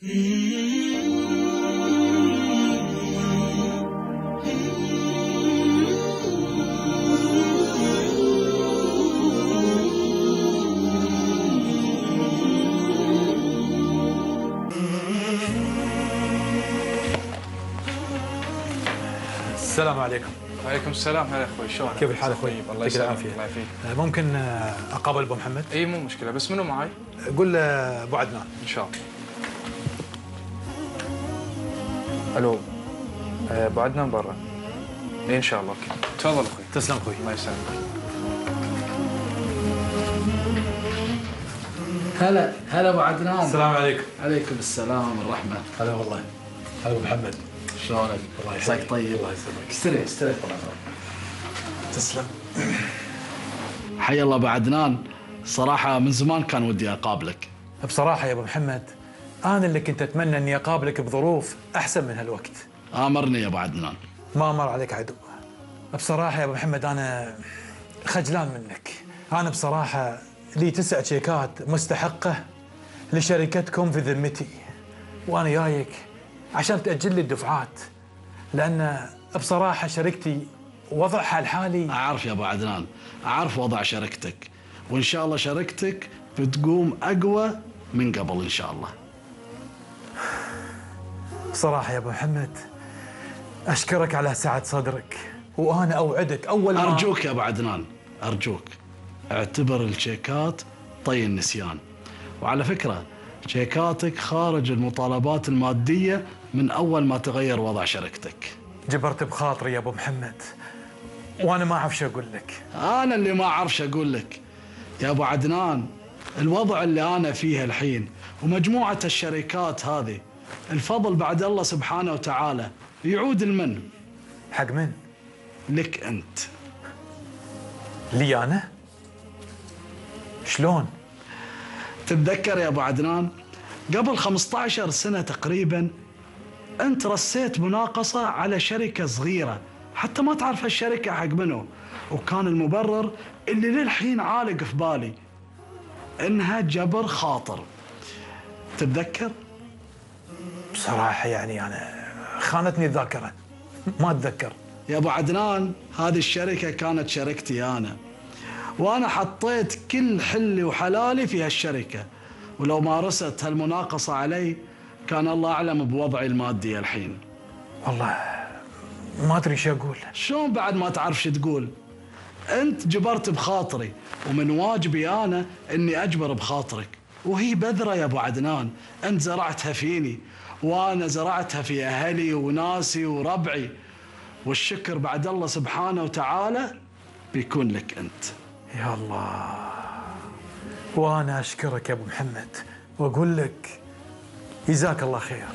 السلام عليكم. وعليكم السلام. هلا اخوي، شلونك؟ كيف الحال اخوي؟ طيب، الله يعطيك يسلمك. العافيه. الله يعافيك. ممكن اقابل ابو محمد؟ اي مو مشكله، بس منو معاي؟ قول له ابو عدنان. ان شاء الله. الو، ابو عدنان برا. اي ان شاء الله. اوكي، تفضل اخوي. تسلم اخوي. الله يسلمك. هلا ابو عدنان. السلام عليكم. عليكم السلام والرحمه. هلا والله. هلا ابو محمد. شلونك؟ الله عساك يحييك. طيب. الله يسلمك. استريح. تسلم. حي الله ابو عدنان، صراحه من زمان كان ودي اقابلك. بصراحه يا ابو محمد انا اللي كنت اتمنى اني اقابلك بظروف احسن من هالوقت. امرني يا ابو عدنان. ما مر عليك عدو. بصراحه يا ابو محمد انا خجلان منك. انا بصراحه لي 9 شيكات مستحقه لشركتكم في ذمتي، وانا جايك عشان تاجل لي الدفعات، لان بصراحه شركتي وضعها الحالي. اعرف يا ابو عدنان، اعرف وضع شركتك، وان شاء الله شركتك بتقوم اقوى من قبل ان شاء الله. صراحه يا ابو محمد اشكرك على سعه صدرك، وانا اوعدك اول ما ارجوك يا ابو عدنان، ارجوك اعتبر الشيكات طي النسيان. وعلى فكره شيكاتك خارج المطالبات الماديه من اول ما تغير وضع شركتك. جبرت بخاطري يا ابو محمد، وانا ما اعرف شو اقول لك. انا اللي ما اعرفش اقول لك يا ابو عدنان. الوضع اللي انا فيه الحين ومجموعه الشركات هذه، الفضل بعد الله سبحانه وتعالى يعود المن حق من؟ لك انت. لي انا؟ شلون؟ تتذكر يا ابو عدنان قبل 15 سنه تقريبا انت رسيت مناقصه على شركه صغيره حتى ما تعرف هالشركه حق منو، وكان المبرر اللي للحين عالق في بالي انها جبر خاطر. تتذكر؟ بصراحه يعني انا خانتني الذاكره، ما اتذكر. يا ابو عدنان هذه الشركه كانت شركتي انا، وانا حطيت كل حلي وحلالي في هالشركه، ولو مارست هالمناقصه علي كان الله اعلم بوضعي المادي الحين. والله ما ادري شو اقول. شلون بعد ما تعرف شو تقول؟ انت جبرت بخاطري، ومن واجبي انا اني اجبر بخاطرك، وهي بذره يا ابو عدنان انت زرعتها فيني، وانا زرعتها في اهلي وناسي وربعي، والشكر بعد الله سبحانه وتعالى بيكون لك انت. يا الله، وانا اشكرك يا ابو محمد واقول لك جزاك الله خير.